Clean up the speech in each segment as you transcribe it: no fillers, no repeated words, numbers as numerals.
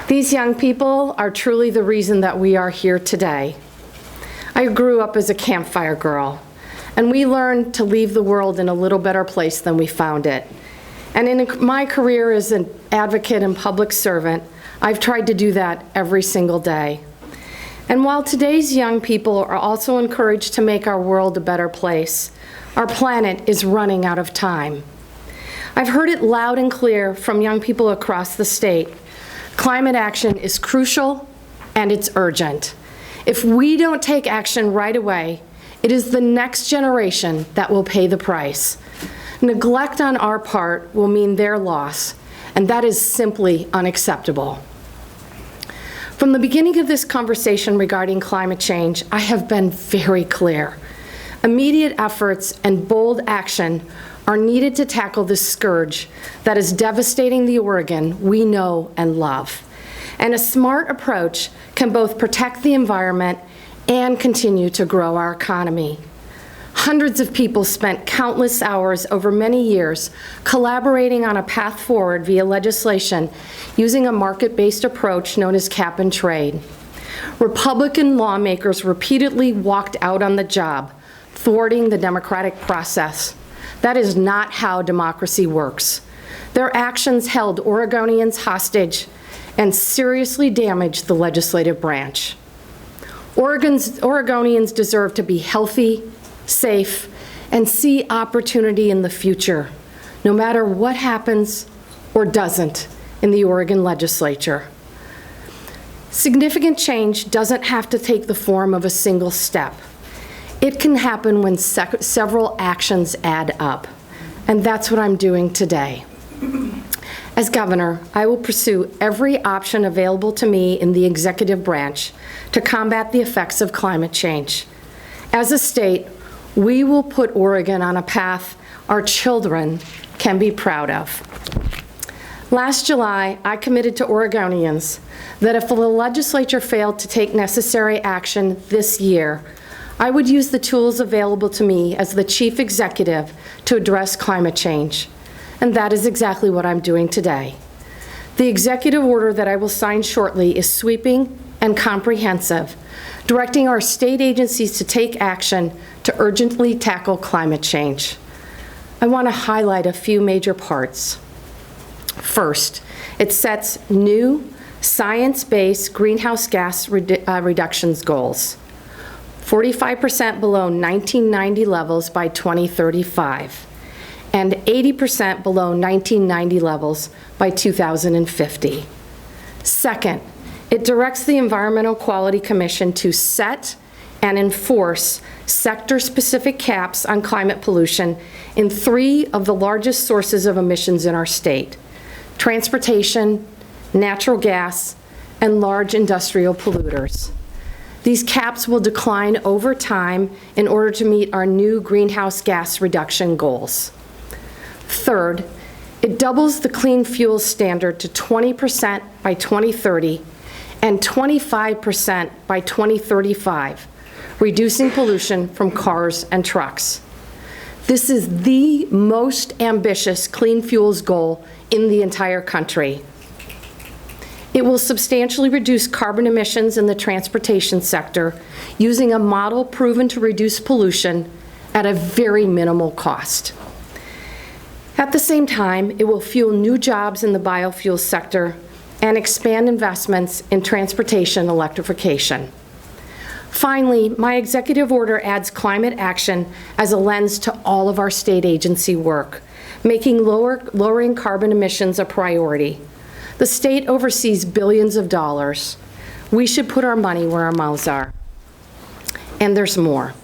These young people are truly the reason that we are here today. I grew up as a campfire girl, and we learned to leave the world in a little better place than we found it. And in my career as an advocate and public servant, I've tried to do that every single day. And while today's young people are also encouraged to make our world a better place, our planet is running out of time. I've heard it loud and clear from young people across the state. Climate action is crucial and it's urgent. If we don't take action right away, it is the next generation that will pay the price. Neglect on our part will mean their loss, and that is simply unacceptable. From the beginning of this conversation regarding climate change, I have been very clear. Immediate efforts and bold action are needed to tackle this scourge that is devastating the Oregon we know and love. And a smart approach can both protect the environment and continue to grow our economy. Hundreds of people spent countless hours over many years collaborating on a path forward via legislation using a market-based approach known as cap and trade. Republican lawmakers repeatedly walked out on the job, thwarting the democratic process. That is not how democracy works. Their actions held Oregonians hostage and seriously damaged the legislative branch. Oregonians deserve to be healthy, safe, and see opportunity in the future, no matter what happens or doesn't in the Oregon legislature. Significant change doesn't have to take the form of a single step. It can happen when several actions add up, and that's what I'm doing today. As governor, I will pursue every option available to me in the executive branch to combat the effects of climate change. As a state, we will put Oregon on a path our children can be proud of. Last July, I committed to Oregonians that if the legislature failed to take necessary action this year, I would use the tools available to me as the chief executive to address climate change. And that is exactly what I'm doing today. The executive order that I will sign shortly is sweeping and comprehensive, directing our state agencies to take action to urgently tackle climate change. I want to highlight a few major parts. First, it sets new science-based greenhouse gas reductions goals. 45% below 1990 levels by 2035, and 80% below 1990 levels by 2050. Second, it directs the Environmental Quality Commission to set and enforce sector-specific caps on climate pollution in 3 of the largest sources of emissions in our state: transportation, natural gas, and large industrial polluters. These caps will decline over time in order to meet our new greenhouse gas reduction goals. Third, it doubles the clean fuel standard to 20% by 2030 and 25% by 2035, reducing pollution from cars and trucks. This is the most ambitious clean fuels goal in the entire country. It will substantially reduce carbon emissions in the transportation sector using a model proven to reduce pollution at a very minimal cost. At the same time, it will fuel new jobs in the biofuel sector and expand investments in transportation electrification. Finally, my executive order adds climate action as a lens to all of our state agency work, making lowering carbon emissions a priority. The state oversees billions of dollars. We should put our money where our mouths are. And there's more.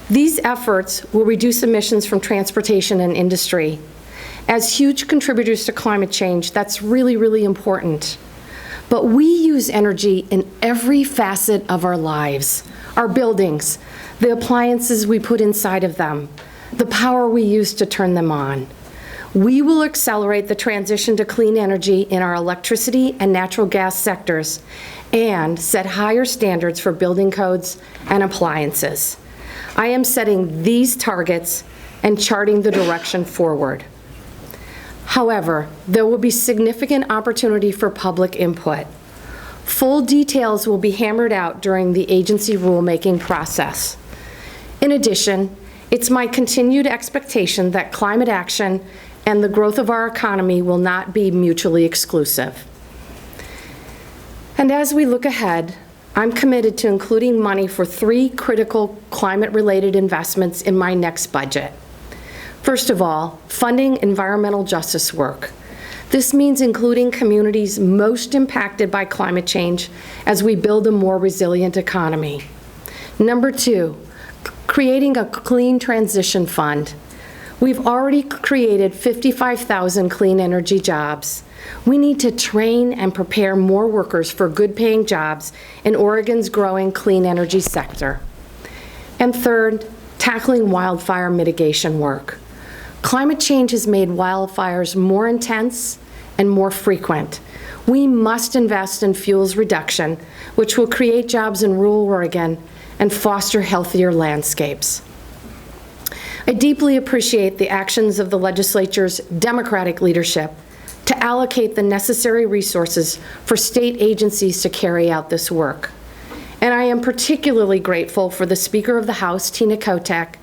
These efforts will reduce emissions from transportation and industry. As huge contributors to climate change, that's really, really important. But we use energy in every facet of our lives: our buildings, the appliances we put inside of them, the power we use to turn them on. We will accelerate the transition to clean energy in our electricity and natural gas sectors and set higher standards for building codes and appliances. I am setting these targets and charting the direction forward. However, there will be significant opportunity for public input. Full details will be hammered out during the agency rulemaking process. In addition, it's my continued expectation that climate action and the growth of our economy will not be mutually exclusive. And as we look ahead, I'm committed to including money for 3 critical climate-related investments in my next budget. First of all, funding environmental justice work. This means including communities most impacted by climate change as we build a more resilient economy. Number 2, creating a clean transition fund. We've already created 55,000 clean energy jobs. We need to train and prepare more workers for good-paying jobs in Oregon's growing clean energy sector. And third, tackling wildfire mitigation work. Climate change has made wildfires more intense and more frequent. We must invest in fuels reduction, which will create jobs in rural Oregon and foster healthier landscapes. I deeply appreciate the actions of the legislature's Democratic leadership to allocate the necessary resources for state agencies to carry out this work. And I am particularly grateful for the Speaker of the House, Tina Kotek,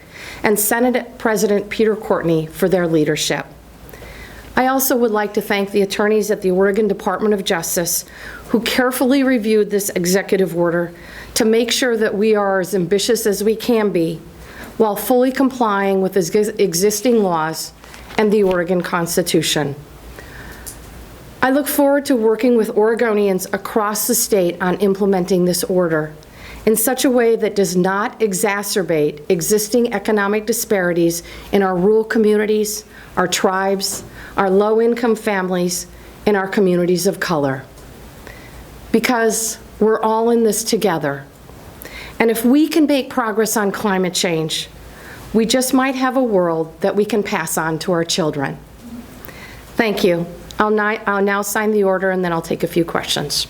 and Senate President Peter Courtney for their leadership. I also would like to thank the attorneys at the Oregon Department of Justice who carefully reviewed this executive order to make sure that we are as ambitious as we can be while fully complying with existing laws and the Oregon Constitution. I look forward to working with Oregonians across the state on implementing this order in such a way that does not exacerbate existing economic disparities in our rural communities, our tribes, our low-income families, and our communities of color. Because we're all in this together. And if we can make progress on climate change, we just might have a world that we can pass on to our children. Thank you. I'll now sign the order and then I'll take a few questions.